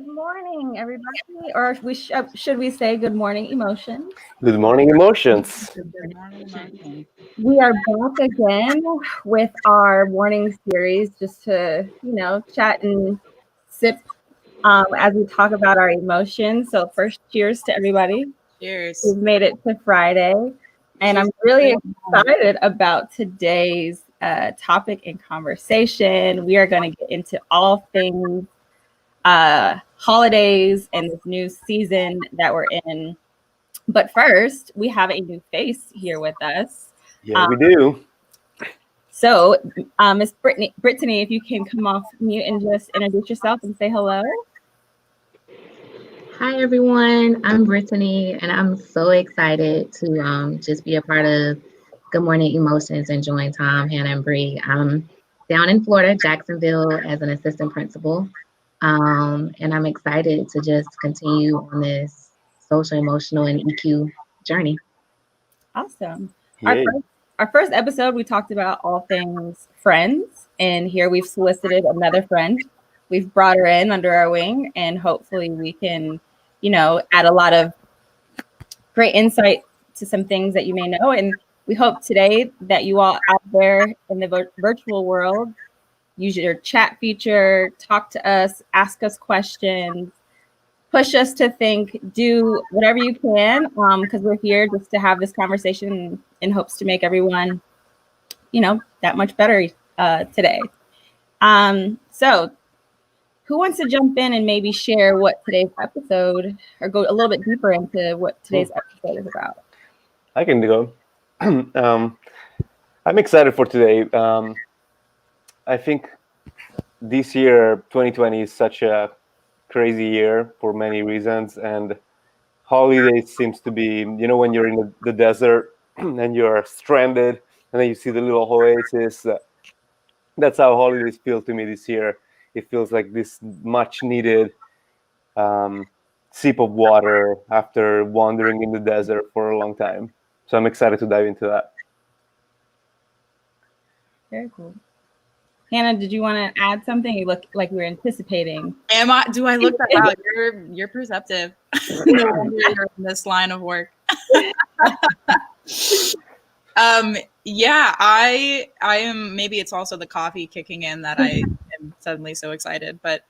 Good morning, everybody. Or should we say good morning, emotions? Good morning, emotions. Good morning, emotions. We are back again with our morning series just to, chat and sip as we talk about our emotions. So first, cheers to everybody. Cheers. We've made it to Friday. And I'm really excited about today's topic and conversation. We are going to get into all things holidays and this new season that we're in. But first, we have a new face here with us. Yeah, we do. So, Miss Brittany, if you can come off mute and just introduce yourself and say hello. Hi, everyone. I'm Brittany, and I'm so excited to just be a part of Good Morning Emotions and join Tom, Hannah, and Bree. I'm down in Florida, Jacksonville, as an assistant principal. And I'm excited to just continue on this social, emotional, and EQ journey. Awesome. Yay. Our first episode, we talked about all things friends, and here we've solicited another friend. We've brought her in under our wing, and hopefully we can, add a lot of great insight to some things that you may know. And we hope today that you all out there in the virtual world use your chat feature, talk to us, ask us questions, push us to think, do whatever you can, because we're here just to have this conversation in hopes to make everyone, that much better today. So who wants to jump in and maybe share what today's episode, or go a little bit deeper into what today's episode is about? I can go. I'm excited for today. I think this year, 2020, is such a crazy year for many reasons, and holidays seems to be, when you're in the desert and you're stranded, and then you see the little oasis. That's how holidays feel to me this year. It feels like this much needed sip of water after wandering in the desert for a long time. So I'm excited to dive into that. Very cool. Hannah, did you want to add something? You look like we were anticipating. Do I look that wow? You're perceptive. No wonder you're in this line of work. Yeah, I am. Maybe it's also the coffee kicking in that I am suddenly so excited. But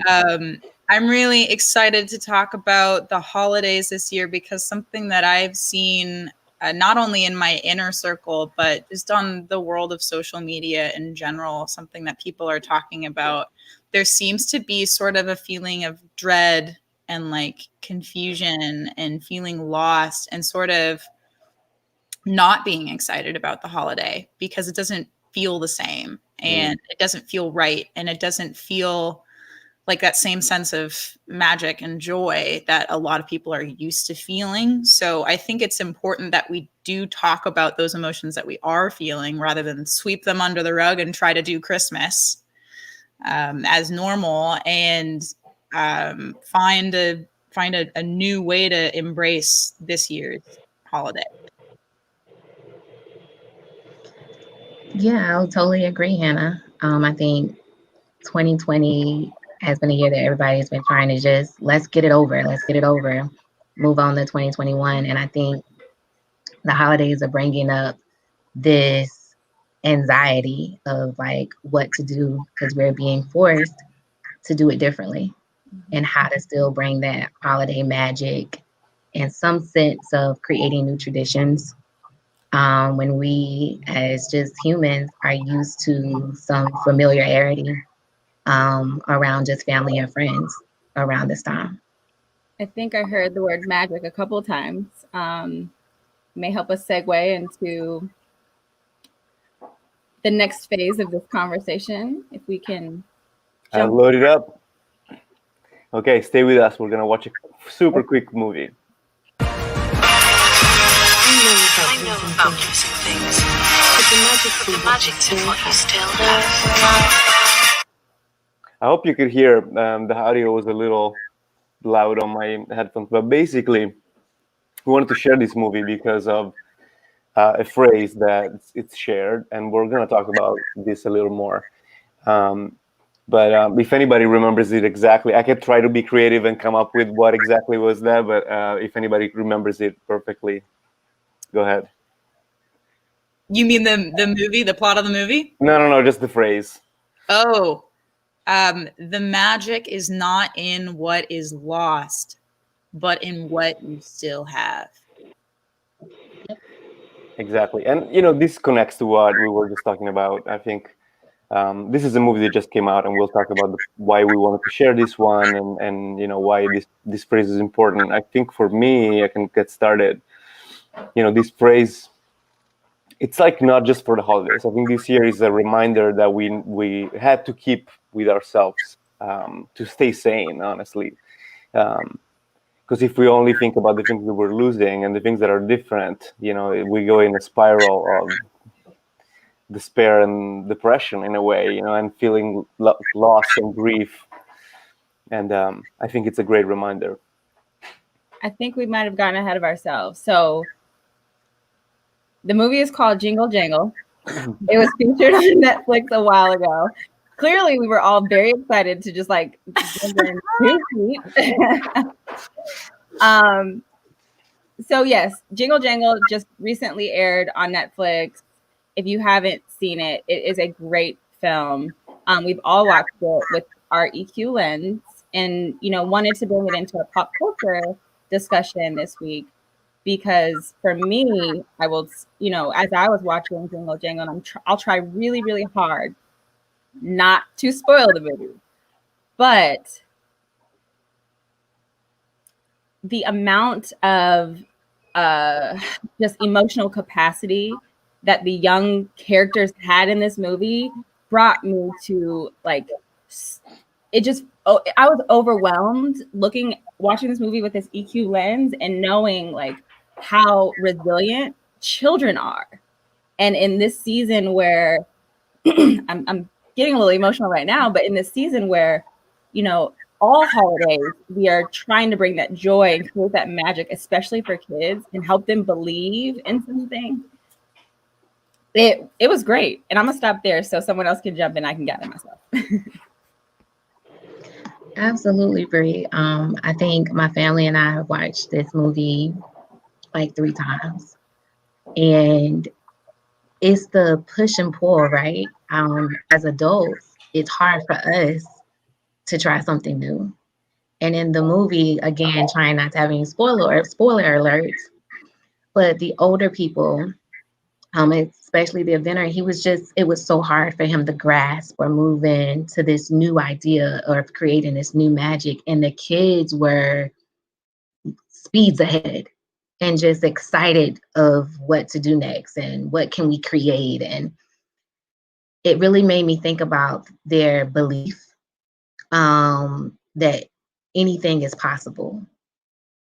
I'm really excited to talk about the holidays this year, because something that I've seen not only in my inner circle, but just on the world of social media in general, something that people are talking about. There seems to be sort of a feeling of dread and like confusion and feeling lost and sort of not being excited about the holiday because it doesn't feel the same and it doesn't feel right. And it doesn't feel like that same sense of magic and joy that a lot of people are used to feeling. So I think it's important that we do talk about those emotions that we are feeling rather than sweep them under the rug and try to do Christmas as normal, and find a new way to embrace this year's holiday. Yeah, I'll totally agree, Hannah. I think 2020 has been a year that everybody's been trying to just, let's get it over, move on to 2021. And I think the holidays are bringing up this anxiety of like what to do, because we're being forced to do it differently, and how to still bring that holiday magic and some sense of creating new traditions when we as just humans are used to some familiarity around just family and friends around this time. I think I heard the word magic a couple of times. May help us segue into the next phase of this conversation, if we can I'll load it up. Okay, stay with us. We're going to watch a super quick movie. I know about losing things, but the magic's in what you still have. I hope you could hear the audio was a little loud on my headphones, but basically we wanted to share this movie because of a phrase that it's shared, and we're going to talk about this a little more. But if anybody remembers it exactly, I could try to be creative and come up with what exactly was that. But if anybody remembers it perfectly, go ahead. You mean the movie, the plot of the movie? No, just the phrase. Oh, the magic is not in what is lost, but in what you still have. Exactly. And, this connects to what we were just talking about. I think this is a movie that just came out, and we'll talk about why we wanted to share this one and why this phrase is important. I think for me, I can get started. This phrase, it's like not just for the holidays. I think this year is a reminder that we had to keep with ourselves to stay sane, honestly. Because if we only think about the things that we're losing and the things that are different, we go in a spiral of despair and depression in a way, and feeling loss and grief. And I think it's a great reminder. I think we might have gotten ahead of ourselves. So the movie is called Jingle Jangle. It was featured on Netflix a while ago. Clearly, we were all very excited to just like jump in 2 feet. So yes, Jingle Jangle just recently aired on Netflix. If you haven't seen it, it is a great film. We've all watched it with our EQ lens, and wanted to bring it into a pop culture discussion this week because for me, I will, as I was watching Jingle Jangle, and I'll try really, really hard not to spoil the movie, but the amount of just emotional capacity that the young characters had in this movie brought me to like it just I was overwhelmed watching this movie with this EQ lens and knowing like how resilient children are. And in this season where I'm getting a little emotional right now, but in this season where all holidays, we are trying to bring that joy and create that magic, especially for kids, and help them believe in something. It was great. And I'm going to stop there so someone else can jump in. I can gather myself. Absolutely, Brie. I think my family and I have watched this movie like 3 times. And it's the push and pull, right? As adults, it's hard for us to try something new. And in the movie, again, trying not to have any spoiler alerts, but the older people, especially the inventor, it was so hard for him to grasp or move into this new idea or creating this new magic. And the kids were speeds ahead and just excited of what to do next and what can we create. And it really made me think about their belief that anything is possible,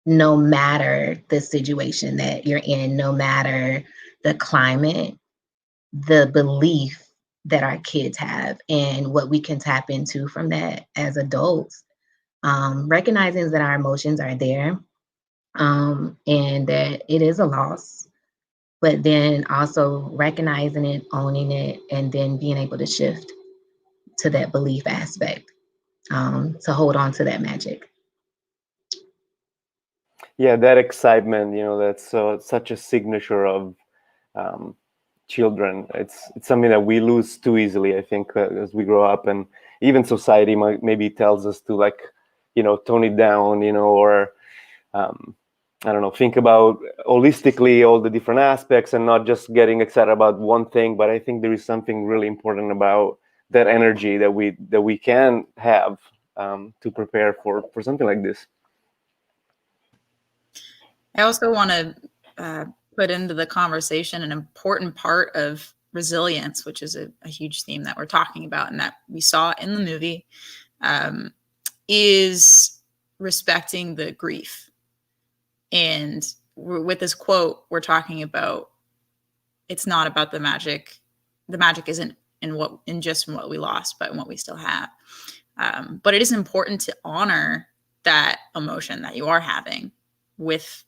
no matter the situation that you're in, no matter the climate, the belief that our kids have and what we can tap into from that as adults, recognizing that our emotions are there and that it is a loss, but then also recognizing it, owning it, and then being able to shift to that belief aspect to hold on to that magic. Yeah, that excitement, that's such a signature of children. It's something that we lose too easily, I think, as we grow up, and even society maybe tells us to tone it down, or I don't know, think about holistically all the different aspects and not just getting excited about one thing. But I think there is something really important about that energy that we can have to prepare for something like this. I also want to put into the conversation an important part of resilience, which is a huge theme that we're talking about and that we saw in the movie, is respecting the grief. And with this quote, we're talking about it's not about the magic. The magic isn't in what we lost, but in what we still have. But it is important to honor that emotion that you are having with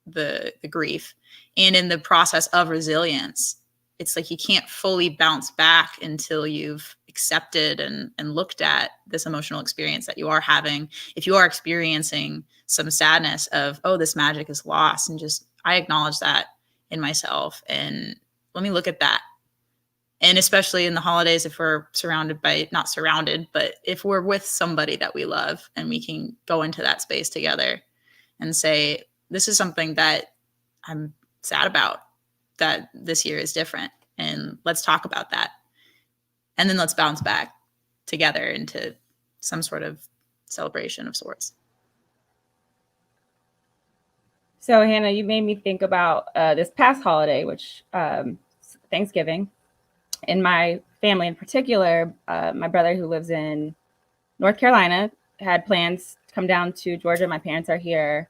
the grief. And in the process of resilience, it's like you can't fully bounce back until you've accepted and looked at this emotional experience that you are having. If you are experiencing some sadness of, oh, this magic is lost, and just, I acknowledge that in myself, and let me look at that. And especially in the holidays, if we're surrounded by, not surrounded, but if we're with somebody that we love, and we can go into that space together and say, this is something that I'm sad about, that this year is different, and let's talk about that. And then let's bounce back together into some sort of celebration of sorts. So Hannah, you made me think about this past holiday, which Thanksgiving. In my family in particular, my brother, who lives in North Carolina, had plans to come down to Georgia. My parents are here,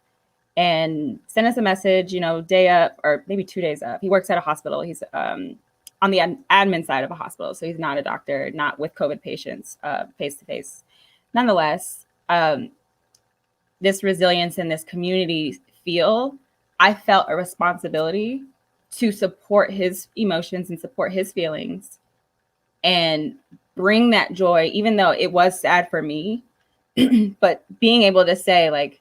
and sent us a message, day up, or maybe 2 days up. He works at a hospital. He's on the admin side of a hospital. So he's not a doctor, not with COVID patients face to face. Nonetheless, this resilience and this community feel, I felt a responsibility to support his emotions and support his feelings and bring that joy, even though it was sad for me, but being able to say, like,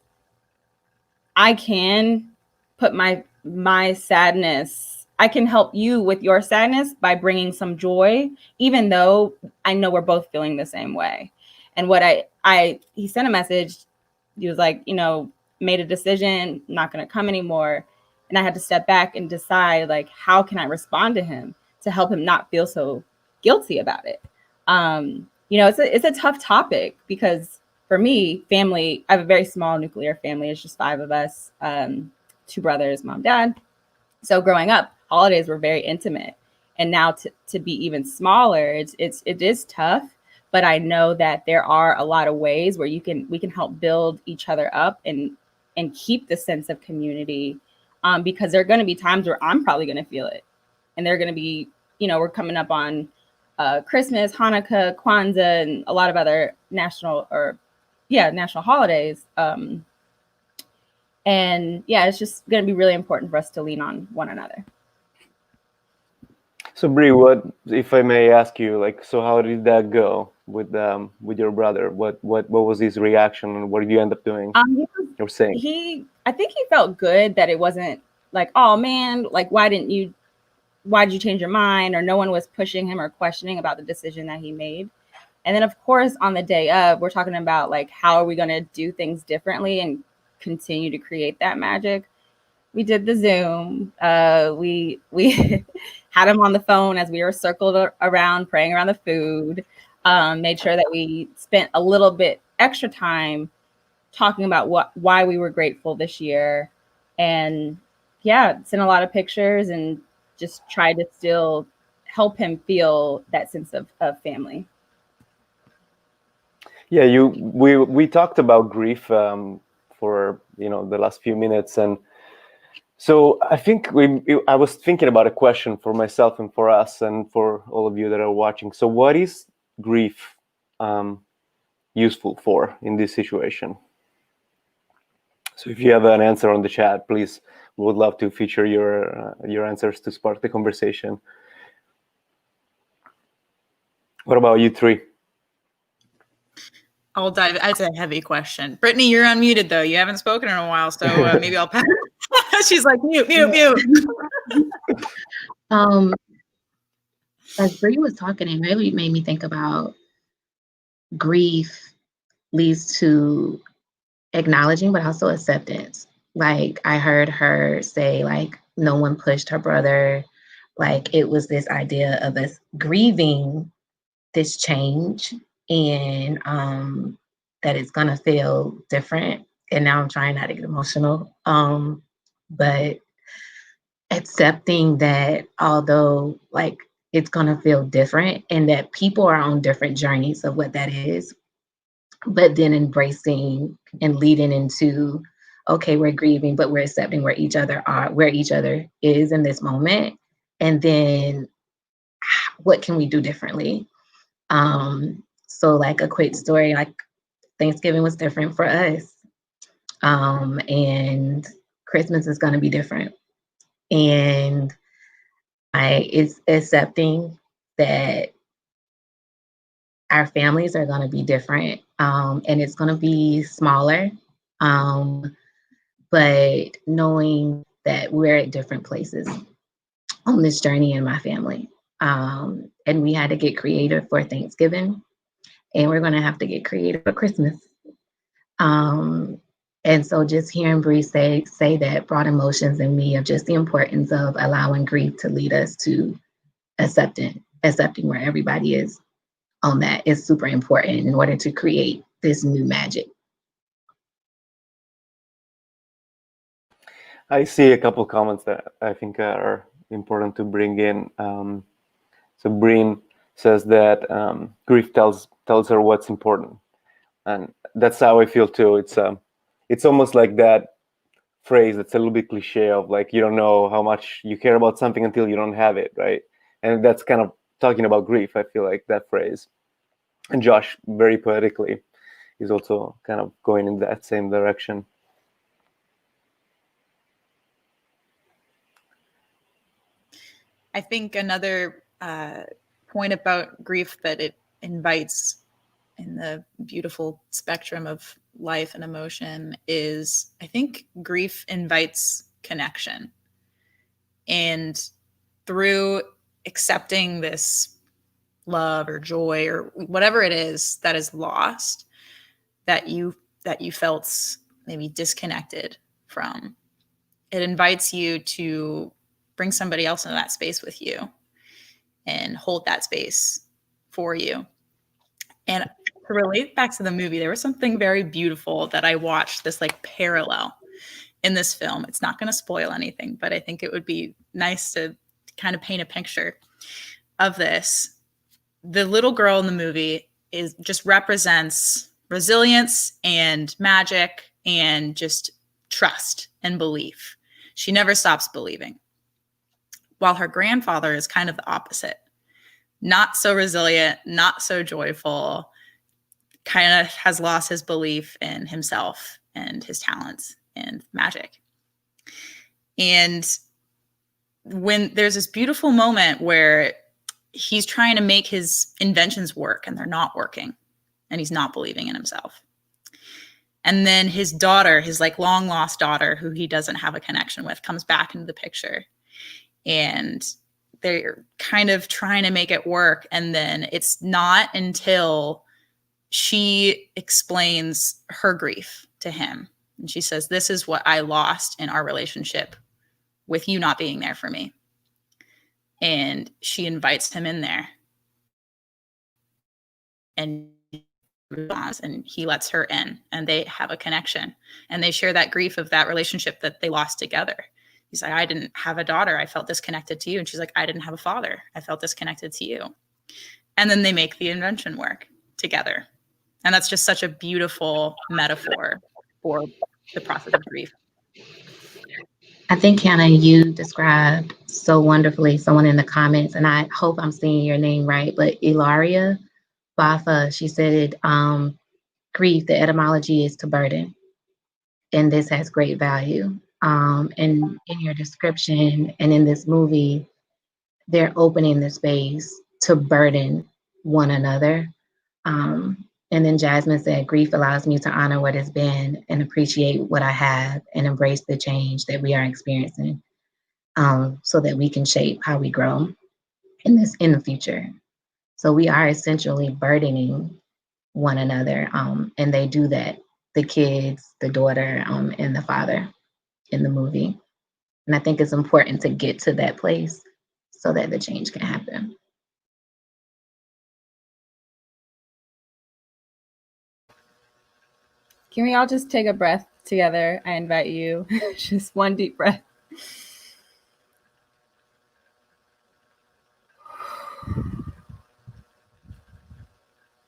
I can put my sadness, I can help you with your sadness by bringing some joy, even though I know we're both feeling the same way. And what he sent a message. He was like, made a decision, not going to come anymore. And I had to step back and decide, like, how can I respond to him to help him not feel so guilty about it? It's a tough topic, because for me, family, I have a very small nuclear family. It's just 5 of us, 2 brothers, mom, dad. So growing up, holidays were very intimate. And now to be even smaller, it is tough. But I know that there are a lot of ways where we can help build each other up and keep the sense of community, because there are going to be times where I'm probably going to feel it. And they're going to be, we're coming up on Christmas, Hanukkah, Kwanzaa, and a lot of other national holidays. And yeah, it's just going to be really important for us to lean on one another. So Brie, what, if I may ask you, like, so how did that go with your brother? What was his reaction, and what did you end up doing? Or saying? I think he felt good that it wasn't like, oh man, like, why did you change your mind? Or no one was pushing him or questioning about the decision that he made. And then of course, on the day of, we're talking about, like, how are we going to do things differently and continue to create that magic. We did the Zoom. We had him on the phone as we were circled around, praying around the food. Made sure that we spent a little bit extra time talking about why we were grateful this year. And yeah, sent a lot of pictures and just tried to still help him feel that sense of family. Yeah, we talked about grief for the last few minutes, and so I think I was thinking about a question for myself and for us and for all of you that are watching. So what is grief useful for in this situation? So if you have an answer on the chat, please, we would love to feature your answers to spark the conversation. What about you 3? I'll dive. It's a heavy question. Brittany, you're unmuted though. You haven't spoken in a while, so maybe I'll pass. She's like, mute. As Bree was talking, it really made me think about grief leads to acknowledging, but also acceptance. Like, I heard her say, like, no one pushed her brother. Like, it was this idea of us grieving this change, and that it's gonna feel different. And now I'm trying not to get emotional, but accepting that although, like, it's gonna feel different, and that people are on different journeys of what that is, but then embracing and leading into, okay, we're grieving, but we're accepting where each other is in this moment, and then what can we do differently? So, like, a quick story, like, Thanksgiving was different for us, and Christmas is going to be different, and it's accepting that our families are going to be different, and it's going to be smaller. But knowing that we're at different places on this journey in my family. And we had to get creative for Thanksgiving, and we're going to have to get creative for Christmas. And so just hearing Bree say that brought emotions in me of just the importance of allowing grief to lead us to accepting where everybody is on that is super important in order to create this new magic. I see a couple of comments that I think are important to bring in. So Breen says that grief tells her what's important, and that's how I feel too. It's almost like that phrase that's a little bit cliche of like, you don't know how much you care about something until you don't have it, right? And that's kind of talking about grief. I feel like that phrase. And Josh, very poetically, is also kind of going in that same direction. I think another point about grief that it invites in the beautiful spectrum of life and emotion is, I think grief invites connection. And through accepting this love or joy or whatever it is that is lost, that you felt maybe disconnected from, it invites you to bring somebody else into that space with you and hold that space for you. And to relate back to the movie, there was something very beautiful that I watched, this like parallel in this film. It's not going to spoil anything, but I think it would be nice to kind of paint a picture of this. The little girl in the movie just represents resilience and magic and just trust and belief. She never stops believing. While her grandfather is kind of the opposite. Not so resilient, not so joyful, kind of has lost his belief in himself and his talents and magic. And when there's this beautiful moment where he's trying to make his inventions work and they're not working, and he's not believing in himself. And then his daughter, his like long lost daughter, who he doesn't have a connection with, comes back into the picture. And they're kind of trying to make it work. And then it's not until she explains her grief to him. And she says, this is what I lost in our relationship with you not being there for me. And she invites him in there. And he lets her in, and they have a connection. And they share that grief of that relationship that they lost together. He's like, I didn't have a daughter. I felt disconnected to you. And she's like, I didn't have a father. I felt disconnected to you. And then they make the invention work together. And that's just such a beautiful metaphor for the process of grief. I think, Hannah, you described so wonderfully someone in the comments, and I hope I'm saying your name right, but Ilaria Bafa, she said, grief, the etymology is to burden. And this has great value. And in your description and in this movie, they're opening the space to burden one another. And then Jasmine said, grief allows me to honor what has been and appreciate what I have and embrace the change that we are experiencing, so that we can shape how we grow in the future. So we are essentially burdening one another. And they do that, the kids, the daughter, and the father in the movie. And I think it's important to get to that place so that the change can happen. Can we all just take a breath together? I invite you. Just one deep breath.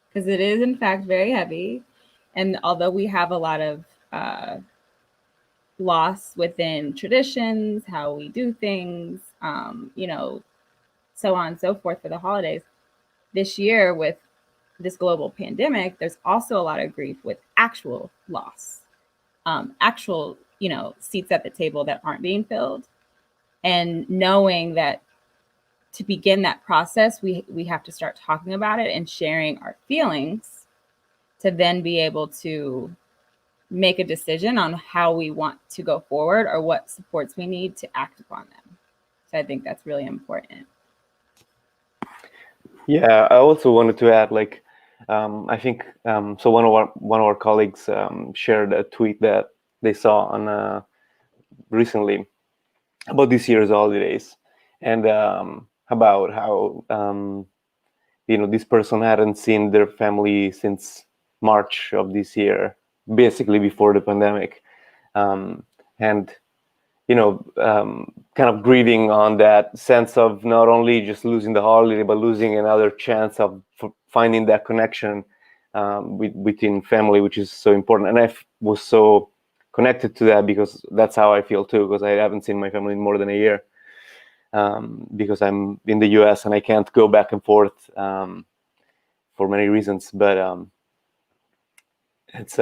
Because it is, in fact, very heavy. And although we have a lot of loss within traditions, how we do things, so on and so forth for the holidays, this year with this global pandemic, there's also a lot of grief with actual loss, actual, seats at the table that aren't being filled, and knowing that to begin that process, we have to start talking about it and sharing our feelings to then be able to make a decision on how we want to go forward or what supports we need to act upon them. So I think that's really important. Yeah, I also wanted to add, like, I think so. One of our colleagues shared a tweet that they saw on recently about this year's holidays, and about how this person hadn't seen their family since March of this year, basically before the pandemic, and kind of grieving on that sense of not only just losing the holiday, but losing another chance of finding that connection within family, which is so important. And I was so connected to that because that's how I feel too, because I haven't seen my family in more than a year, because I'm in the US and I can't go back and forth for many reasons. But it's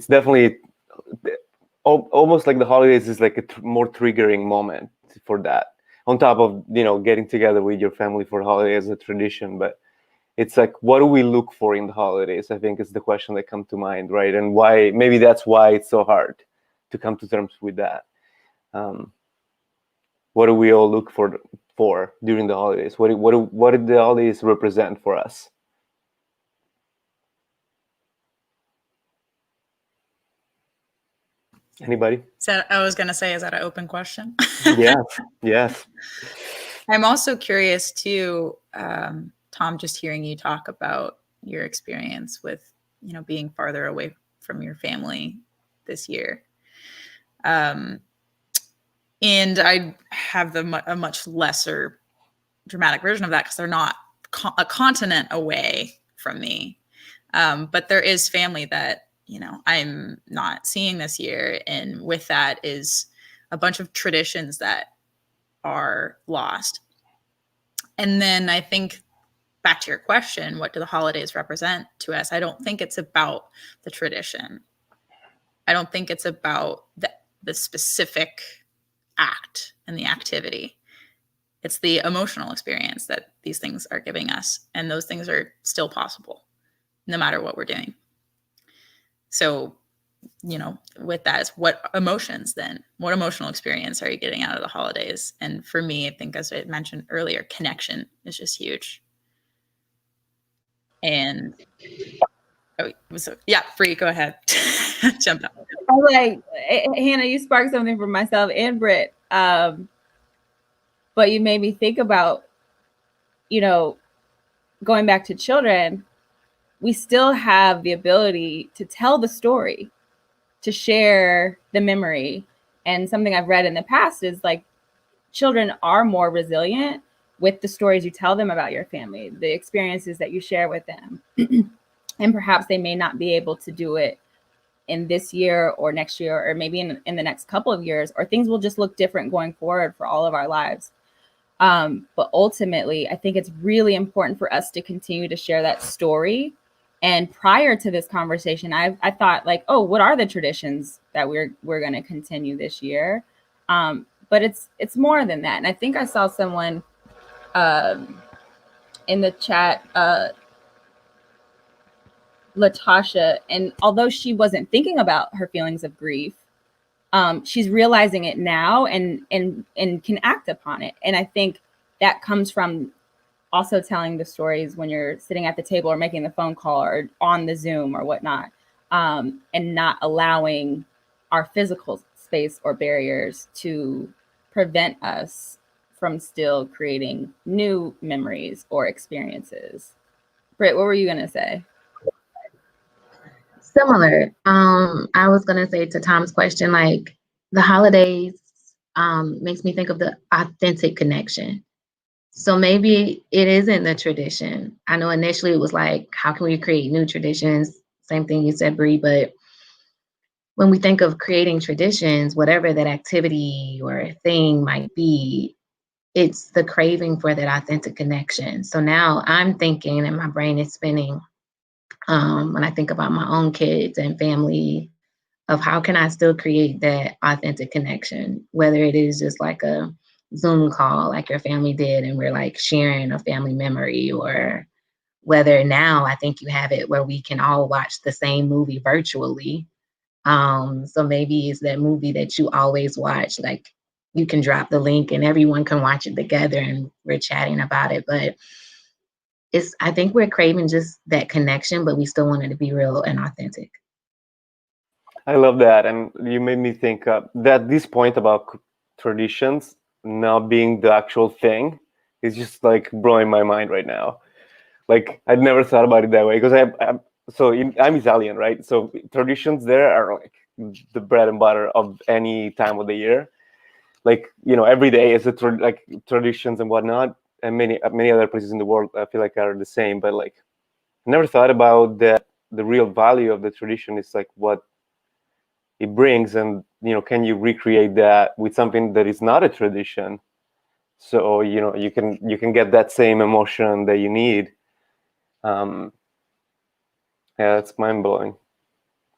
definitely almost like the holidays is like a more triggering moment for that, on top of getting together with your family for holiday as a tradition. But it's like, what do we look for in the holidays? I think is the question that comes to mind, right? And why, maybe that's why it's so hard to come to terms with that. What do we all look for during the holidays? What did the holidays represent for us? Anybody? I was going to say, is that an open question? Yes. I'm also curious too, Tom, just hearing you talk about your experience with, being farther away from your family this year. And I have a much lesser dramatic version of that because they're not a continent away from me. But there is family that, I'm not seeing this year. And with that is a bunch of traditions that are lost. And then I think back to your question, what do the holidays represent to us? I don't think it's about the tradition. I don't think it's about the specific act and the activity. It's the emotional experience that these things are giving us. And those things are still possible no matter what we're doing. So, with that is what emotional experience are you getting out of the holidays? And for me, I think, as I mentioned earlier, connection is just huge. And Bree, go ahead. Jump up. I was like, Hannah, you sparked something for myself and Britt. But you made me think about, going back to children, we still have the ability to tell the story, to share the memory. And something I've read in the past is like, children are more resilient with the stories you tell them about your family, the experiences that you share with them. And perhaps they may not be able to do it in this year or next year, or maybe in the next couple of years, or things will just look different going forward for all of our lives. But ultimately, I think it's really important for us to continue to share that story. And prior to this conversation, I thought like, oh, what are the traditions that we're going to continue this year? But it's more than that. And I think I saw someone in the chat, Latasha, and although she wasn't thinking about her feelings of grief, she's realizing it now and can act upon it. And I think that comes from also telling the stories when you're sitting at the table or making the phone call or on the Zoom or whatnot, and not allowing our physical space or barriers to prevent us from still creating new memories or experiences. Britt, what were you going to say? Similar. I was going to say to Tom's question, like the holidays makes me think of the authentic connection. So maybe it isn't the tradition. I know initially it was like, how can we create new traditions? Same thing you said, Bree, but when we think of creating traditions, whatever that activity or thing might be, it's the craving for that authentic connection. So now I'm thinking and my brain is spinning when I think about my own kids and family of how can I still create that authentic connection, whether it is just like a Zoom call like your family did, and we're like sharing a family memory, or whether now I think you have it where we can all watch the same movie virtually. So maybe it's that movie that you always watch, like you can drop the link and everyone can watch it together and we're chatting about it. But I think we're craving just that connection, but we still want it to be real and authentic. I love that. And you made me think that this point about traditions not being the actual thing is just like blowing my mind right now. Like I'd never thought about it that way, because I'm Italian, right? So traditions there are like the bread and butter of any time of the year. Like, every day is like traditions and whatnot, and many other places in the world I feel like are the same. But like, I never thought about that. The real value of the tradition is like what it brings, and can you recreate that with something that is not a tradition? So you can get that same emotion that you need. Yeah, that's mind-blowing.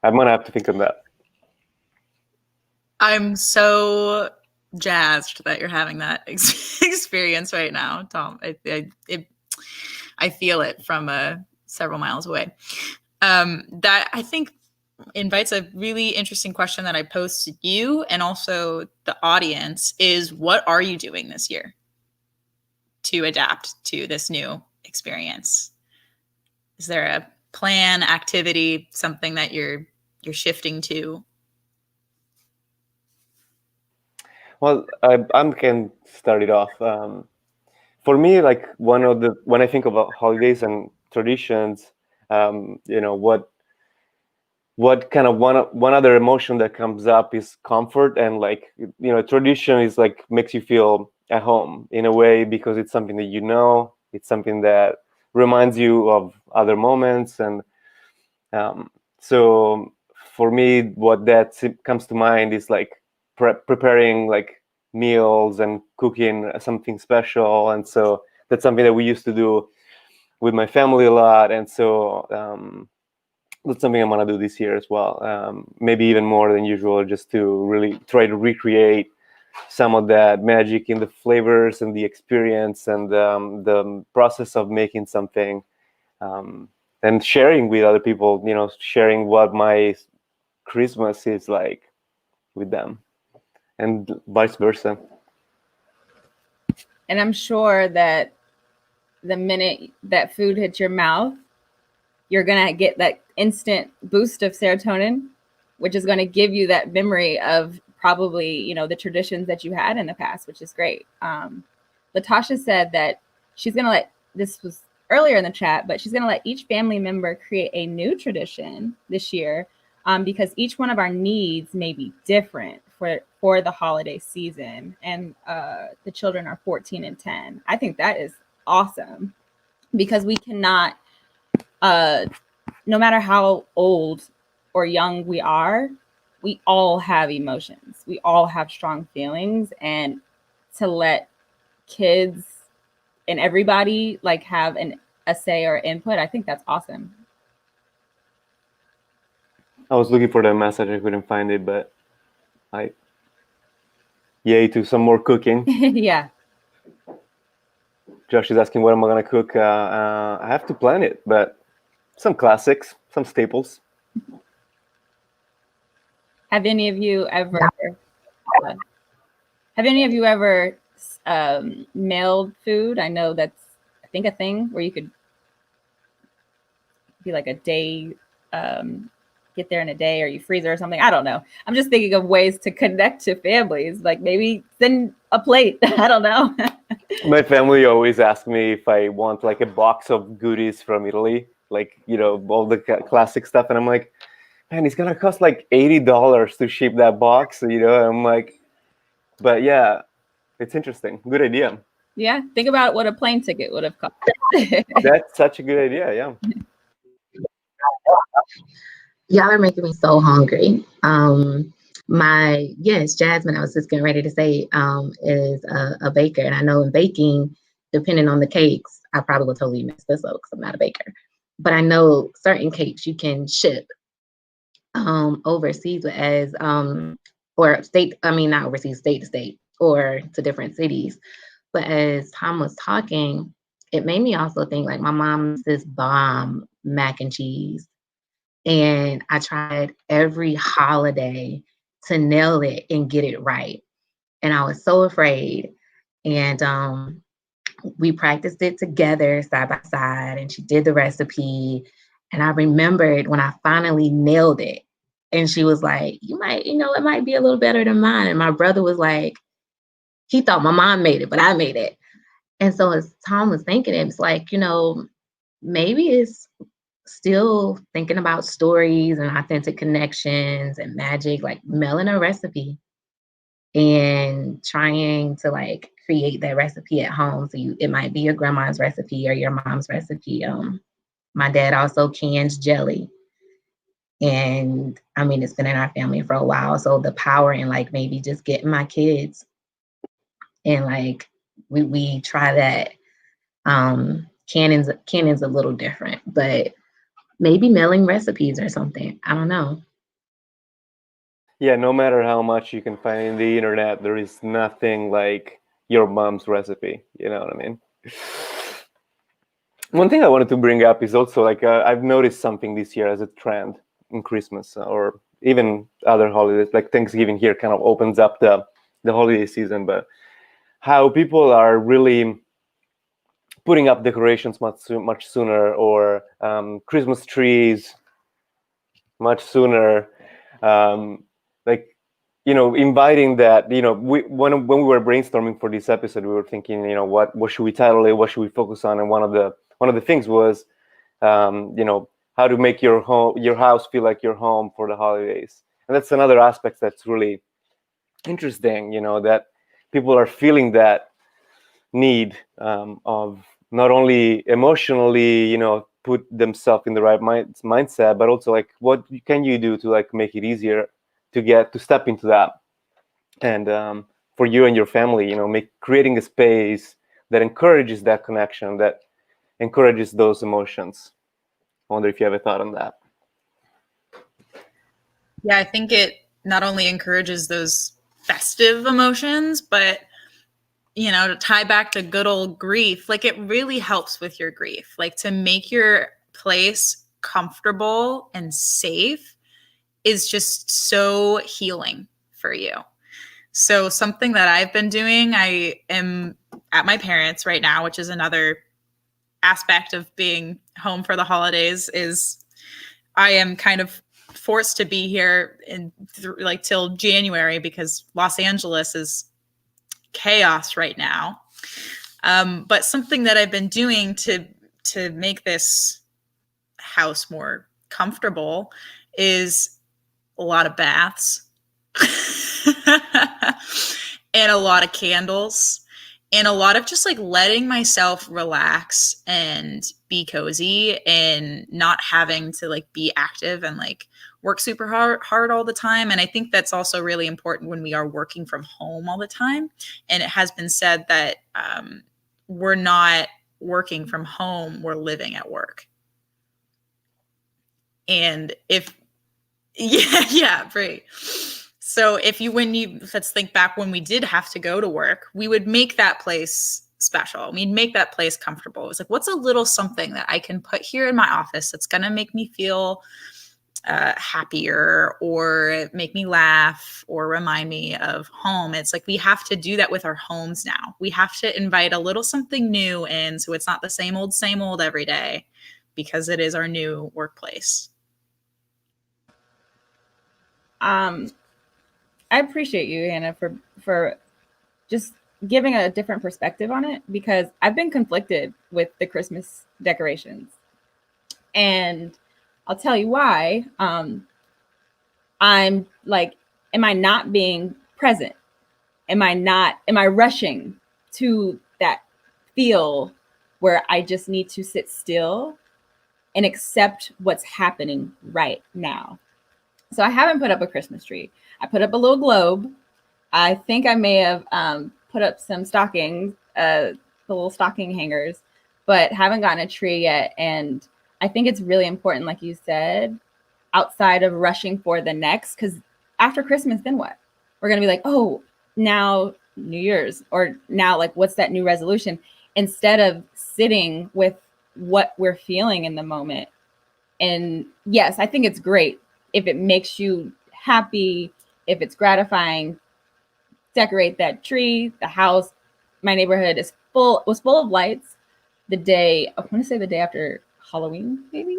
I'm gonna have to think of that. I'm so jazzed that you're having that experience right now, Tom. I feel it from several miles away. That I think invites a really interesting question that I posed to you and also the audience is, what are you doing this year to adapt to this new experience? Is there a plan, activity, something that you're shifting to? Well, I can start it off. For me, like when I think about holidays and traditions, what kind of one other emotion that comes up is comfort. And like, tradition is like makes you feel at home in a way, because it's something that it's something that reminds you of other moments. And so for me, what that comes to mind is like preparing like meals and cooking something special. And so that's something that we used to do with my family a lot. And so that's something I'm gonna do this year as well. Maybe even more than usual, just to really try to recreate some of that magic in the flavors and the experience and the process of making something, and sharing with other people, sharing what my Christmas is like with them, and vice versa. And I'm sure that the minute that food hits your mouth, you're going to get that instant boost of serotonin, which is going to give you that memory of probably, the traditions that you had in the past, which is great. Latasha said that she's going to this was earlier in the chat, but she's going to let each family member create a new tradition this year, because each one of our needs may be different for the holiday season. And the children are 14 and 10. I think that is awesome, because we cannot, no matter how old or young we are, we all have emotions. We all have strong feelings, and to let kids and everybody like have a say or input, I think that's awesome. I was looking for that message, I couldn't find it, but yay to some more cooking. Yeah. Josh is asking what am I gonna cook. I have to plan it, but some classics, some staples. Have any of you ever mailed food? I know that's, I think, a thing where you could be like a day, get there in a day, or you freeze it or something. I don't know. I'm just thinking of ways to connect to families, like maybe send a plate. I don't know. My family always asks me if I want like a box of goodies from Italy, like, all the classic stuff. And I'm like, man, it's gonna cost like $80 to ship that box, And I'm like, but yeah, it's interesting. Good idea. Yeah, think about what a plane ticket would have cost. That's such a good idea. Yeah. Y'all are making me so hungry. Jasmine, I was just getting ready to say, is a baker. And I know in baking, depending on the cakes, I probably will totally mess this up because I'm not a baker. But I know certain cakes you can ship overseas as, or state, not overseas, state to state, or to different cities. But as Tom was talking, it made me also think like my mom's this bomb mac and cheese. And I tried every holiday to nail it and get it right. And I was so afraid. And we practiced it together side by side, and she did the recipe. And I remembered when I finally nailed it. And she was like, it might be a little better than mine. And my brother was like, he thought my mom made it, but I made it. And so as Tom was thinking, it's like, maybe it's still thinking about stories and authentic connections and magic, like mailing a recipe and trying to like create that recipe at home. So it might be your grandma's recipe or your mom's recipe. My dad also cans jelly. And I mean, it's been in our family for a while. So the power in like maybe just getting my kids and like we try that. Cannon's a little different, but maybe mailing recipes or something. I don't know. Yeah, no matter how much you can find in the internet, there is nothing like your mom's recipe. You know what I mean? One thing I wanted to bring up is also like I've noticed something this year as a trend in Christmas or even other holidays, like Thanksgiving here kind of opens up the holiday season, but how people are really putting up decorations much sooner, or Christmas trees much sooner. Like, inviting that, when we were brainstorming for this episode, we were thinking, what should we title it? What should we focus on? And one of the things was, how to make your house feel like your home for the holidays. And that's another aspect that's really interesting, that people are feeling that need of not only emotionally, put themselves in the right mindset, but also like, what can you do to like make it easier to step into that? And for you and your family, creating a space that encourages that connection, that encourages those emotions. I wonder if you have a thought on that. Yeah, I think it not only encourages those festive emotions, but to tie back to good old grief, like it really helps with your grief, like to make your place comfortable and safe is just so healing for you. So something that I've been doing, I am at my parents' right now, which is another aspect of being home for the holidays, is I am kind of forced to be here till January because Los Angeles is chaos right now. But something that I've been doing to make this house more comfortable is a lot of baths and a lot of candles and a lot of just like letting myself relax and be cozy and not having to like be active and like work super hard all the time. And I think that's also really important when we are working from home all the time. And it has been said that we're not working from home, we're living at work. And right. So let's think back when we did have to go to work, we would make that place special. We'd make that place comfortable. It was like, what's a little something that I can put here in my office that's going to make me feel happier or make me laugh or remind me of home? It's like we have to do that with our homes now. We have to invite a little something new in so it's not the same old every day, because it is our new workplace. I appreciate you, Hannah, for just giving a different perspective on it, because I've been conflicted with the Christmas decorations. And I'll tell you why. I'm like, am I not being present? Am I rushing to that feel where I just need to sit still and accept what's happening right now? So I haven't put up a Christmas tree. I put up a little globe. I think I may have put up some stockings, the little stocking hangers, but haven't gotten a tree yet. And I think it's really important, like you said, outside of rushing for the next, because after Christmas, then what? We're going to be like, oh, now New Year's, or now, like, what's that new resolution, instead of sitting with what we're feeling in the moment. And yes, I think it's great if it makes you happy, if it's gratifying. Decorate that tree, the house. My neighborhood was full of lights the day, I want to say the day after Halloween, maybe.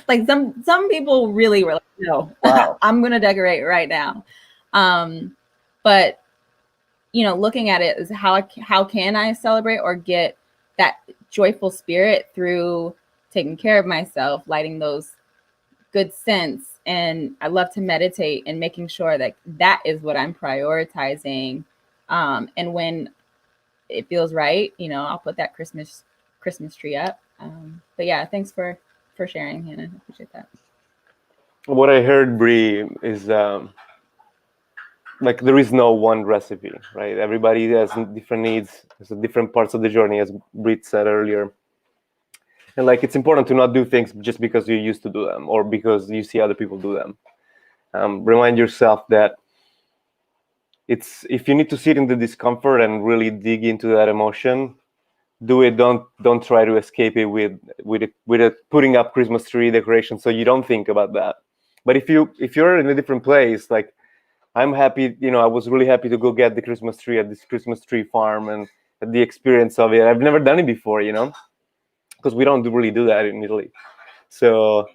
Like some people really were like, no, Wow. I'm gonna decorate right now. But looking at it is how can I celebrate or get that joyful spirit through taking care of myself, lighting those good scents. And I love to meditate, and making sure that that is what I'm prioritizing. And when it feels right, I'll put that Christmas tree up. But yeah, thanks for sharing, Hannah. I appreciate that. What I heard, Bree, is like there is no one recipe, right? Everybody has different needs, has different parts of the journey, as Bree said earlier. And like it's important to not do things just because you used to do them or because you see other people do them. Remind yourself that if you need to sit in the discomfort and really dig into that emotion, do it. Don't try to escape it with putting up Christmas tree decoration, so you don't think about that. But if you're in a different place, like I'm happy, I was really happy to go get the Christmas tree at this Christmas tree farm and the experience of it. I've never done it before, because we don't really do that in Italy. So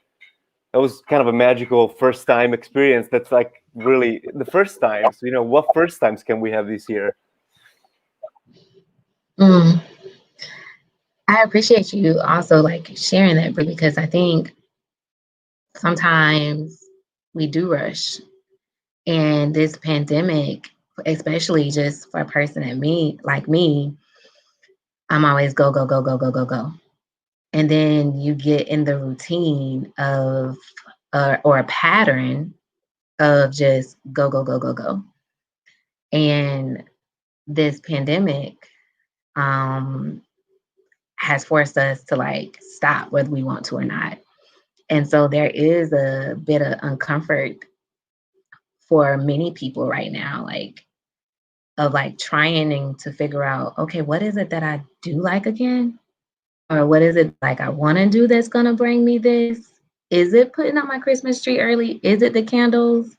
that was kind of a magical first time experience. That's like really the first time. So, what first times can we have this year? I appreciate you also like sharing that, because I think sometimes we do rush. And this pandemic, especially just for a person like me, I'm always go, go, go, go, go, go, go. And then you get in the routine of, or a pattern of just go, go, go, go, go. And this pandemic has forced us to like stop whether we want to or not. And so there is a bit of uncomfort for many people right now, of trying to figure out, okay, what is it that I do like again? Or what is it like I want to do that's going to bring me this? Is it putting up my Christmas tree early? Is it the candles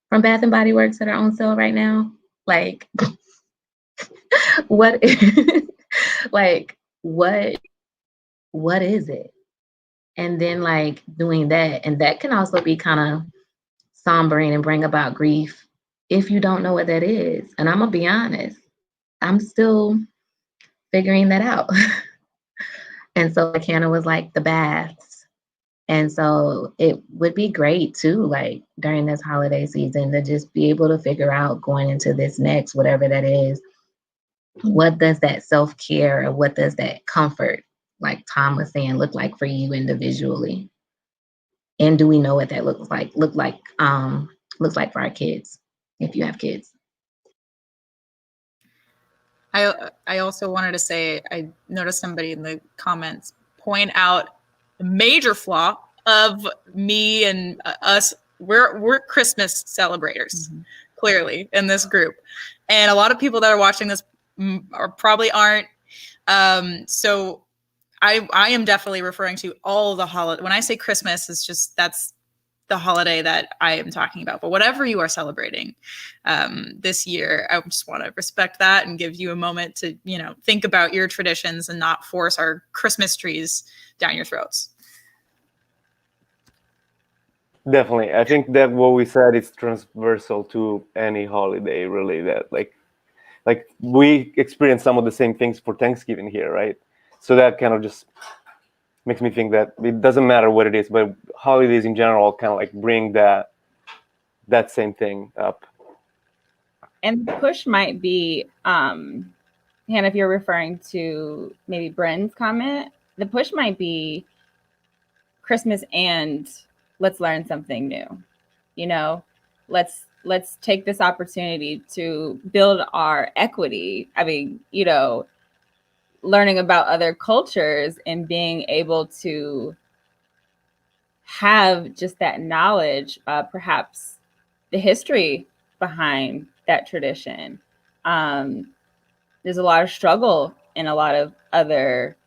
from Bath and Body Works that are on sale right now? Like, what what is it? And then doing that, and that can also be kind of sombering and bring about grief if you don't know what that is. And I'm gonna be honest, I'm still figuring that out. And so Hannah was like the baths. And so it would be great too, during this holiday season, to just be able to figure out going into this next, whatever that is, what does that self-care or what does that comfort, like Tom was saying, look like for you individually? And do we know what that looks like for our kids, if you have kids? I also wanted to say, I noticed somebody in the comments point out the major flaw of me and us. We're Christmas celebrators, clearly, in this group. And a lot of people that are watching this probably aren't. So I am definitely referring to all the holiday. When I say Christmas, it's just that's the holiday that I am talking about. But whatever you are celebrating this year, I just want to respect that and give you a moment to, think about your traditions and not force our Christmas trees down your throats. Definitely. I think that what we said is transversal to any holiday, really, that like we experience some of the same things for Thanksgiving here, right? So that kind of just makes me think that it doesn't matter what it is, but holidays in general kind of bring that same thing up. And the push might be, Hannah, if you're referring to maybe Bren's comment, the push might be Christmas and let's learn something new. Let's take this opportunity to build our equity. I mean, learning about other cultures and being able to have just that knowledge, perhaps the history behind that tradition. There's a lot of struggle in a lot of other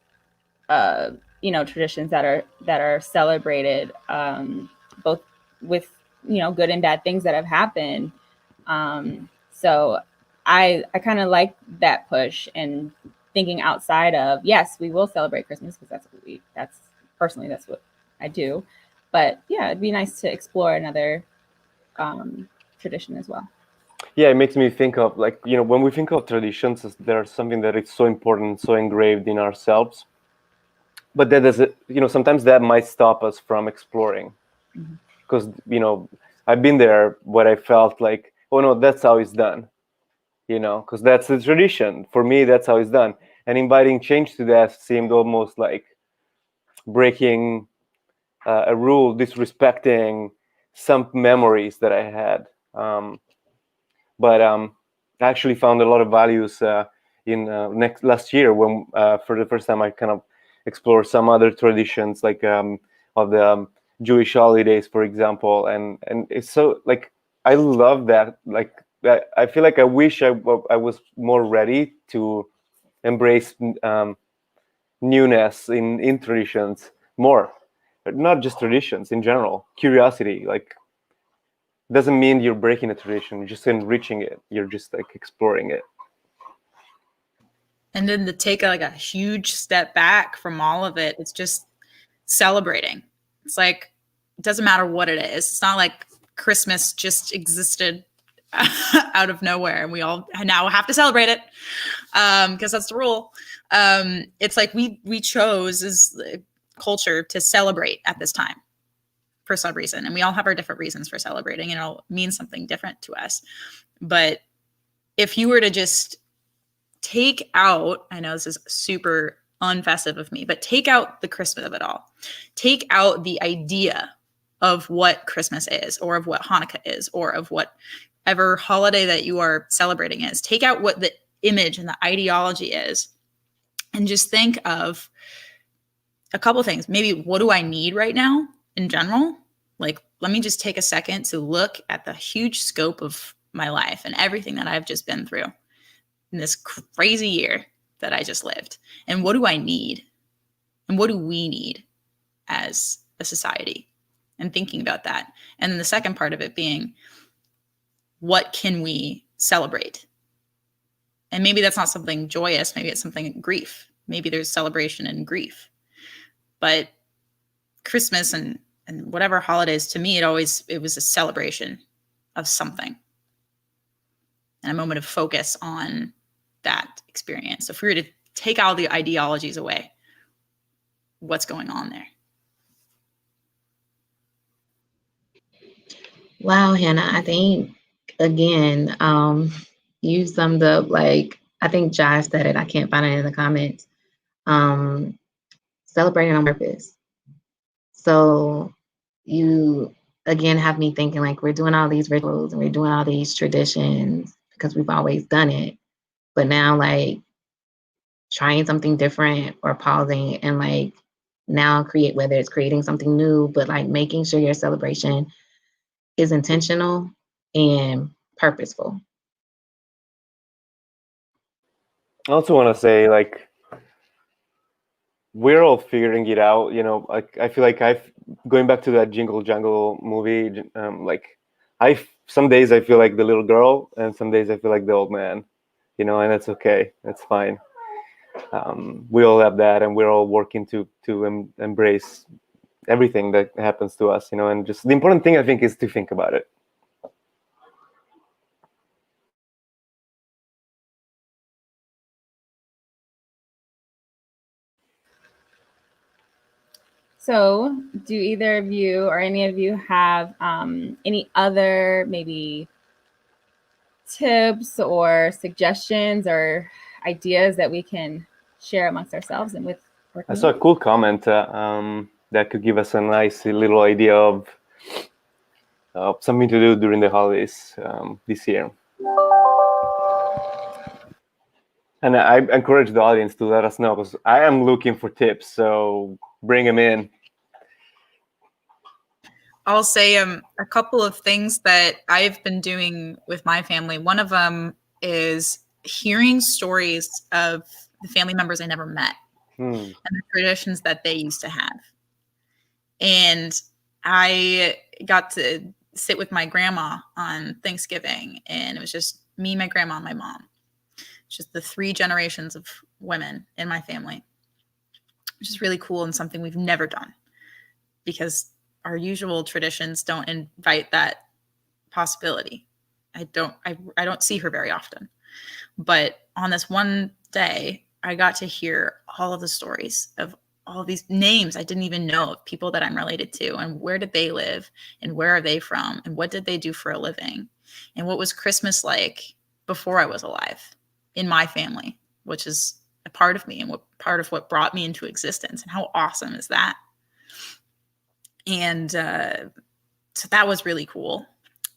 traditions that are celebrated, both with good and bad things that have happened. So I kind of like that push and thinking outside of, yes, we will celebrate Christmas because that's what I do. But yeah, it'd be nice to explore another tradition as well. Yeah, it makes me think of, like, when we think of traditions, there's something that is so important, so engraved in ourselves. But that is, sometimes that might stop us from exploring. Because, I've been there where I felt like, oh no, that's how it's done. Because that's the tradition. For me, that's how it's done. And inviting change to that seemed almost like breaking a rule, disrespecting some memories that I had. But I actually found a lot of values in last year when, for the first time, I kind of explored some other traditions, like of the Jewish holidays, for example. And it's so, like, I love that. Like, I feel like I wish I was more ready to embrace newness in traditions more, but not just traditions in general. Curiosity, like, doesn't mean you're breaking a tradition, you're just enriching it. You're just like exploring it. And then to take like a huge step back from all of it, it's just celebrating. It's like, it doesn't matter what it is. It's not like Christmas just existed out of nowhere and we all now have to celebrate it because that's the rule. It's like we chose as a culture to celebrate at this time for some reason, and we all have our different reasons for celebrating, and it'll mean something different to us. But if you were to just take out, I know this is super unfestive of me, but take out the Christmas of it all. Take out the idea of what Christmas is, or of what Hanukkah is, or of whatever holiday that you are celebrating is. Take out what the image and the ideology is, and just think of a couple things. Maybe, what do I need right now in general? Like, let me just take a second to look at the huge scope of my life and everything that I've just been through in this crazy year that I just lived. And what do I need? And what do we need as a society? And thinking about that. And then the second part of it being, what can we celebrate? And maybe that's not something joyous. Maybe it's something grief. Maybe there's celebration and grief. But Christmas and whatever holidays, to me, it was a celebration of something and a moment of focus on that experience. So if we were to take all the ideologies away, what's going on there? Wow, Hannah, I think, again, you summed up, like, I think Josh said it, I can't find it in the comments, celebrating on purpose. So you, again, have me thinking, like, we're doing all these rituals and we're doing all these traditions because we've always done it. But now, like, trying something different or pausing and, like, now create, whether it's creating something new, but, like, making sure your celebration is intentional and purposeful. I also want to say, like, we're all figuring it out, I feel like going back to that Jingle Jangle movie, like, some days I feel like the little girl and some days I feel like the old man, and that's okay. That's fine. We all have that, and we're all working to embrace everything that happens to us, and just the important thing, I think, is to think about it. So, do either of you or any of you have any other maybe tips or suggestions or ideas that we can share amongst ourselves and with? I saw a cool comment that could give us a nice little idea of something to do during the holidays this year. And I encourage the audience to let us know, because I am looking for tips, so bring them in. I'll say a couple of things that I've been doing with my family. One of them is hearing stories of the family members I never met and the traditions that they used to have. And I got to sit with my grandma on Thanksgiving, and it was just me, my grandma, and my mom. Just the 3 generations of women in my family, which is really cool and something we've never done because our usual traditions don't invite that possibility. I don't see her very often. But on this one day, I got to hear all of the stories of all of these names I didn't even know of people that I'm related to, and where did they live and where are they from and what did they do for a living and what was Christmas like before I was alive in my family, which is a part of me and what part of what brought me into existence. And how awesome is that? And so that was really cool.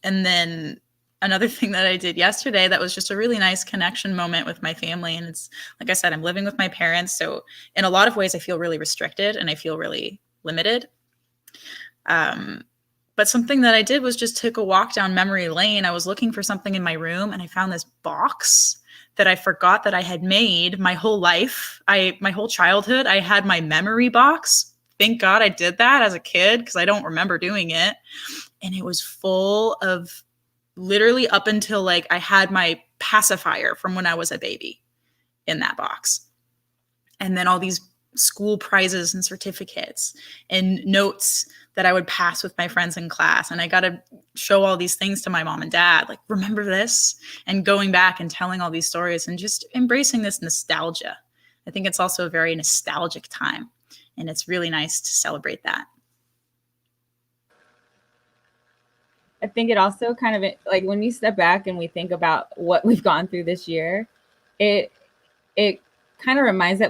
And then another thing that I did yesterday that was just a really nice connection moment with my family. And it's, like I said, I'm living with my parents. So in a lot of ways, I feel really restricted and I feel really limited. But something that I did was just took a walk down memory lane. I was looking for something in my room and I found this box that I forgot that I had made my whole life. My whole childhood, I had my memory box. Thank God I did that as a kid because I don't remember doing it. And it was full of literally up until like I had my pacifier from when I was a baby in that box. And then all these school prizes and certificates and notes that I would pass with my friends in class. And I got to show all these things to my mom and dad, like, remember this? And going back and telling all these stories and just embracing this nostalgia. I think it's also a very nostalgic time. And it's really nice to celebrate that. I think it also kind of, like, when we step back and we think about what we've gone through this year, it kind of reminds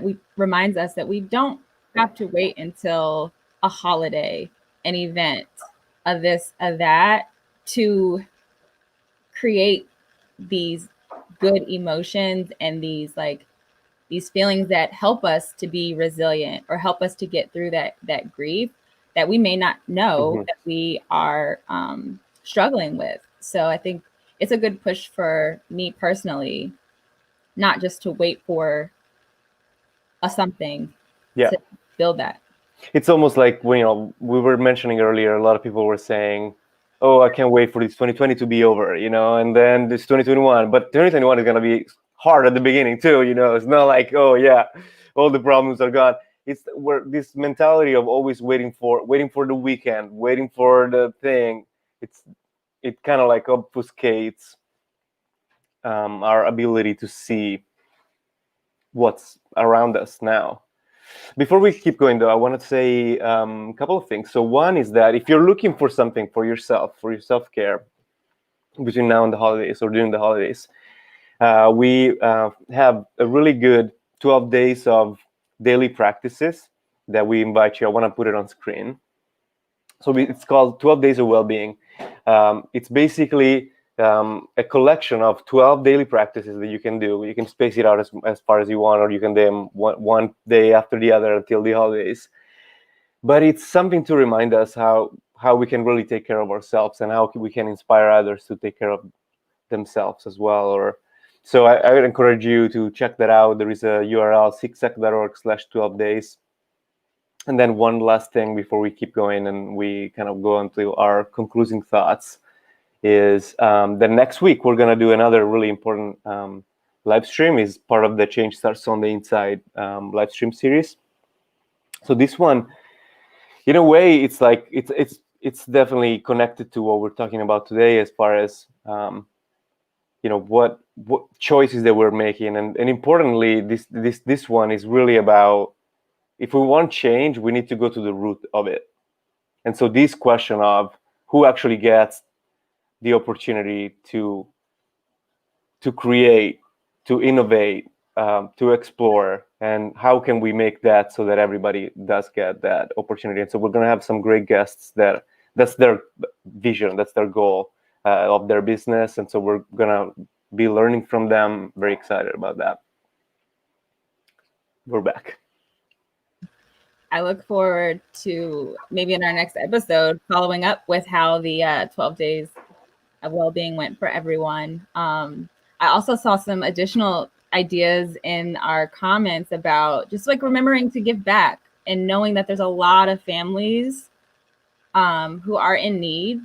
us that we don't have to wait until a holiday, an event, a this, a that, to create these good emotions and these feelings that help us to be resilient or help us to get through that grief that we may not know that we are struggling with. So I think it's a good push for me personally, not just to wait for something to build that. It's almost like when, we were mentioning earlier, a lot of people were saying, oh, I can't wait for this 2020 to be over, and then this 2021, but 2021 is going to be hard at the beginning too, it's not like, oh yeah, all the problems are gone. It's where this mentality of always waiting for the weekend, waiting for the thing, it kind of like obfuscates our ability to see what's around us now. Before we keep going though, I want to say a couple of things. So one is that if you're looking for something for yourself, for your self-care between now and the holidays or during the holidays, we have a really good 12 days of daily practices that we invite you. I want to put it on screen. So it's called 12 Days of Wellbeing. It's basically a collection of 12 daily practices that you can do. You can space it out as far as you want, or you can do them one day after the other until the holidays. But it's something to remind us how we can really take care of ourselves and how we can inspire others to take care of themselves as well. So I would encourage you to check that out. There is a URL, sigsec.org/12 days. And then one last thing before we keep going and we kind of go on to our concluding thoughts is that next week we're going to do another really important live stream. Is part of the Change Starts on the Inside live stream series. So this one, in a way, it's like it's definitely connected to what we're talking about today, as far as what choices that we're making, and importantly, this one is really about, if we want change, we need to go to the root of it. And so this question of who actually gets the opportunity to create, to innovate, to explore, and how can we make that so that everybody does get that opportunity. And so we're going to have some great guests that's their vision, that's their goal of their business. And so we're going to be learning from them. Very excited about that. We're back. I look forward to maybe in our next episode following up with how the 12 days of well-being went for everyone. I also saw some additional ideas in our comments about just like remembering to give back and knowing that there's a lot of families who are in need.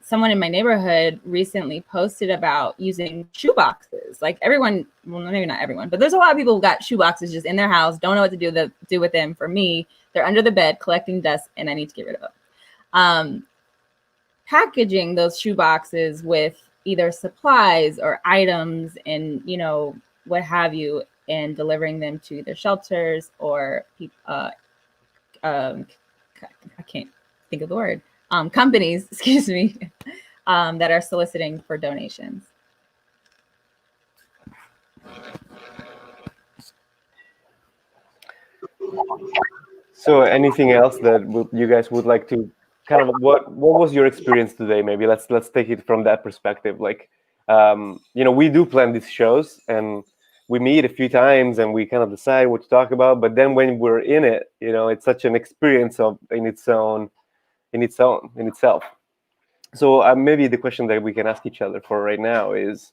Someone in my neighborhood recently posted about using shoe boxes. Like everyone, well, maybe not everyone, but there's a lot of people who got shoe boxes just in their house, don't know what to do with them. For me, they're under the bed collecting dust and I need to get rid of them. Packaging those shoe boxes with either supplies or items and, you know, what have you, and delivering them to either shelters or I can't think of the word, companies, excuse me, that are soliciting for donations. So anything else that you guys would like to kind of, what was your experience today? Maybe let's take it from that perspective. Like, you know, we do plan these shows and we meet a few times and we kind of decide what to talk about. But then when we're in it, you know, it's such an experience in itself. So maybe the question that we can ask each other for right now is,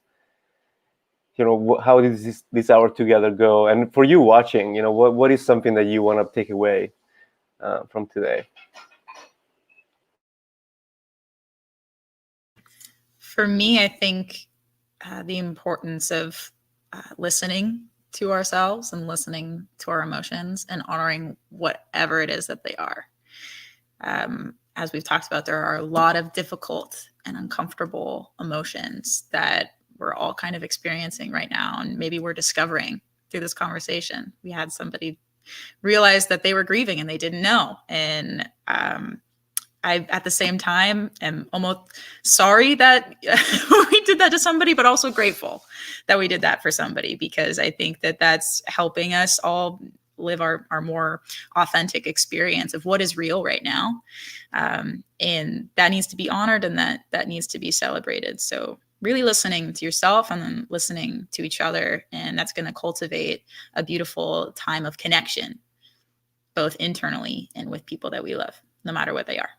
you know, how did this hour together go? And for you watching, you know, what is something that you want to take away from today? For me, I think the importance of listening to ourselves and listening to our emotions and honoring whatever it is that they are. As we've talked about, there are a lot of difficult and uncomfortable emotions that we're all kind of experiencing right now. And maybe we're discovering through this conversation. We had somebody realize that they were grieving and they didn't know. And I, at the same time, am almost sorry that we did that to somebody, but also grateful that we did that for somebody, because I think that that's helping us all live our more authentic experience of what is real right now. And that needs to be honored and that needs to be celebrated. So really listening to yourself and then listening to each other. And that's going to cultivate a beautiful time of connection, both internally and with people that we love, no matter what they are.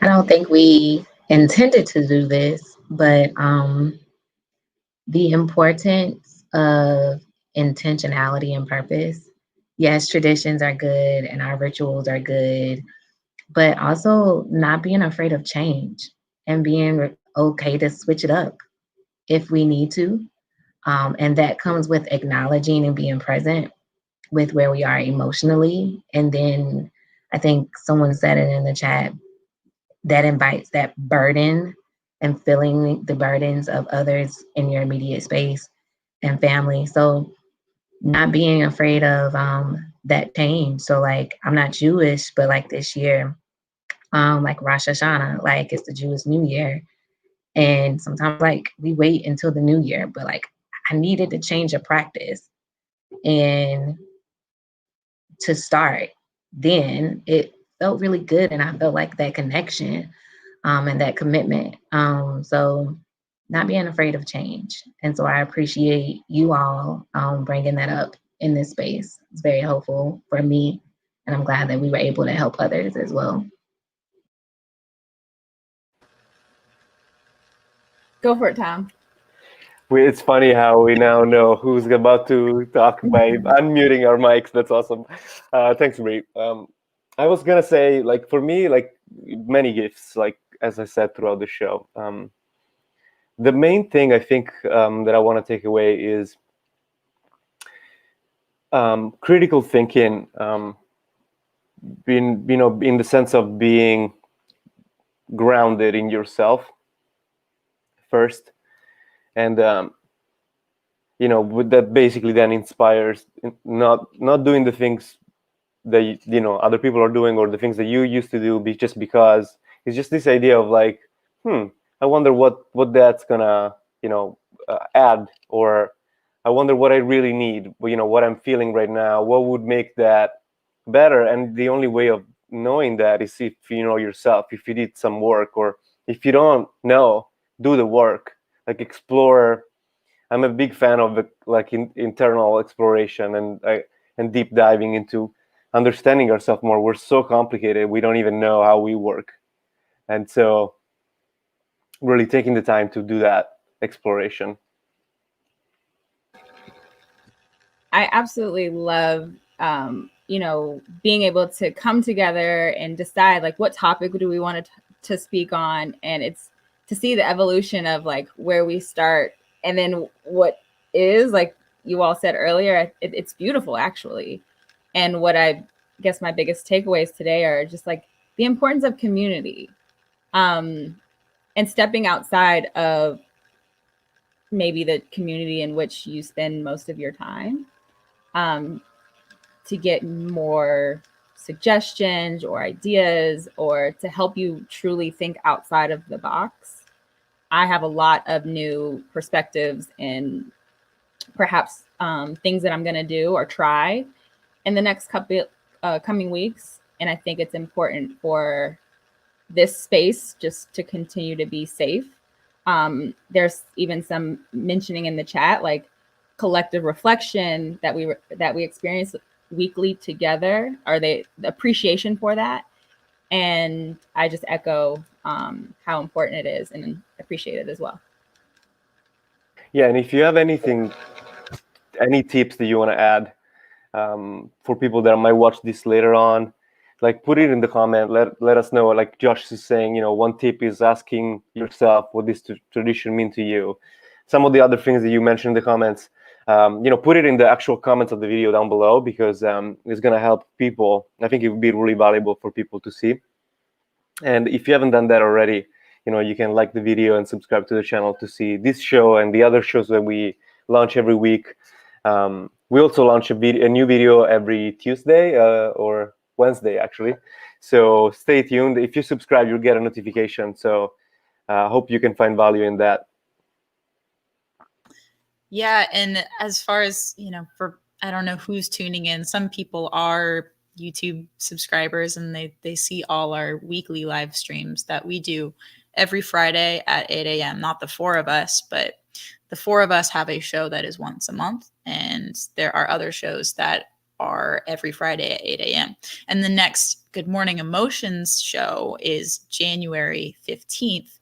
I don't think we intended to do this, but the importance of intentionality and purpose. Yes, traditions are good and our rituals are good, but also not being afraid of change and being okay to switch it up if we need to. And that comes with acknowledging and being present with where we are emotionally. And then I think someone said it in the chat, that invites that burden and feeling the burdens of others in your immediate space and family. So not being afraid of that change. So like, I'm not Jewish, but like this year, like Rosh Hashanah, like it's the Jewish New Year. And sometimes like we wait until the new year, but like I needed to change a practice and to start then it felt really good. And I felt like that connection and that commitment. So not being afraid of change. And so I appreciate you all bringing that up in this space. It's very helpful for me. And I'm glad that we were able to help others as well. Go for it, Tom. It's funny how we now know who's about to talk by unmuting our mics. That's awesome. Thanks, Brie. I was gonna say, like, for me, like many gifts, like as I said throughout the show. The main thing I think that I want to take away is critical thinking. In the sense of being grounded in yourself first. And that basically then inspires not doing the things that other people are doing or the things that you used to do just because. It's just this idea of like, I wonder what that's gonna add, or I wonder what I really need. What I'm feeling right now. What would make that better? And the only way of knowing that is if you know yourself. If you did some work, or if you don't know, do the work. Like explore I'm a big fan of internal exploration and deep diving into understanding ourselves more. We're so complicated, we don't even know how we work. And so really taking the time to do that exploration. I absolutely love, being able to come together and decide like what topic do we want to speak on. And it's to see the evolution of like where we start and then what is, like you all said earlier, it's beautiful actually. And what I guess my biggest takeaways today are just like the importance of community, and stepping outside of maybe the community in which you spend most of your time, to get more suggestions or ideas or to help you truly think outside of the box. I have a lot of new perspectives and perhaps things that I'm going to do or try in the next couple coming weeks. And I think it's important for this space just to continue to be safe. There's even some mentioning in the chat, like collective reflection that we experience weekly together, or the appreciation for that. And I just echo how important it is and appreciate it as well. Yeah, and if you have any tips that you want to add for people that might watch this later on, like put it in the comment. Let us know. Like Josh is saying, one tip is asking yourself what this tradition mean to you. Some of the other things that you mentioned in the comments, put it in the actual comments of the video down below, because it's going to help people. I think it would be really valuable for people to see. And if you haven't done that already, you can like the video and subscribe to the channel to see this show and the other shows that we launch every week. We also launch a new video every Tuesday or Wednesday, actually. So stay tuned. If you subscribe, you'll get a notification. So I hope you can find value in that. Yeah, and as far as, I don't know who's tuning in. Some people are YouTube subscribers and they see all our weekly live streams that we do every Friday at 8 a.m. Not the four of us, but the four of us have a show that is once a month. And there are other shows that are every Friday at 8 a.m. And the next Good Morning Emotions show is January 15th,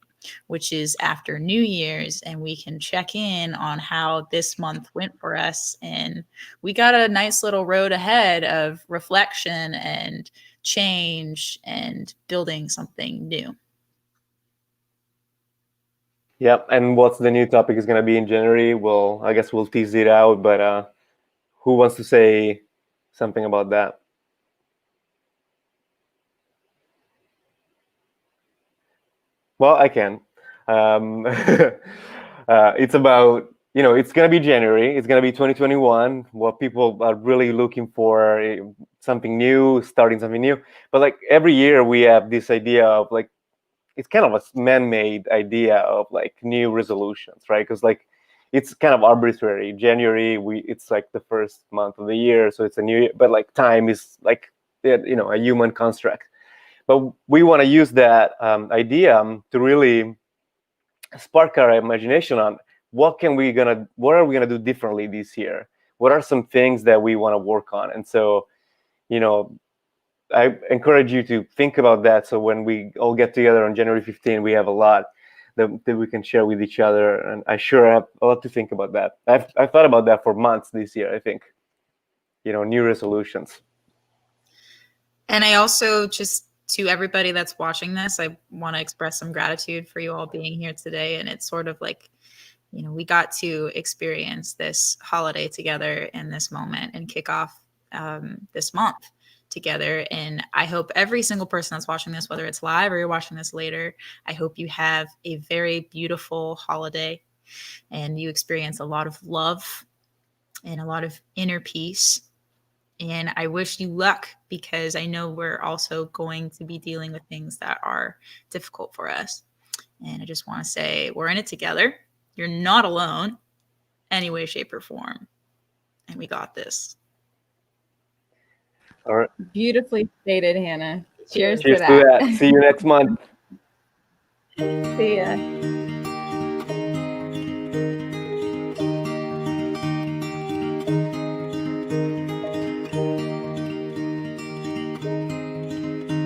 which is after New Year's, and we can check in on how this month went for us. And we got a nice little road ahead of reflection and change and building something new. Yep. And what's the new topic is going to be in January? Well, I guess we'll tease it out, but who wants to say something about that? Well, I can. It's about, it's going to be January. It's going to be 2021. What people are really looking for, something new, starting something new. But like every year we have this idea of like, it's kind of a man-made idea of like new resolutions, right? Because like it's kind of arbitrary. January, it's like the first month of the year, so it's a new year. But like time is like, a human construct. But we want to use that idea to really spark our imagination on what are we gonna do differently this year? What are some things that we want to work on? And so, I encourage you to think about that. So when we all get together on January 15, we have a lot that we can share with each other. And I sure have a lot to think about that. I've thought about that for months this year, I think. New resolutions. And I also just, to everybody that's watching this, I want to express some gratitude for you all being here today. And it's sort of like, we got to experience this holiday together in this moment and kick off this month together. And I hope every single person that's watching this, whether it's live or you're watching this later, I hope you have a very beautiful holiday and you experience a lot of love and a lot of inner peace. And I wish you luck, because I know we're also going to be dealing with things that are difficult for us. And I just want to say we're in it together. You're not alone, any way, shape, or form. And we got this. All right. Beautifully stated, Hannah. Cheers Cheers to that. See you next month. See ya.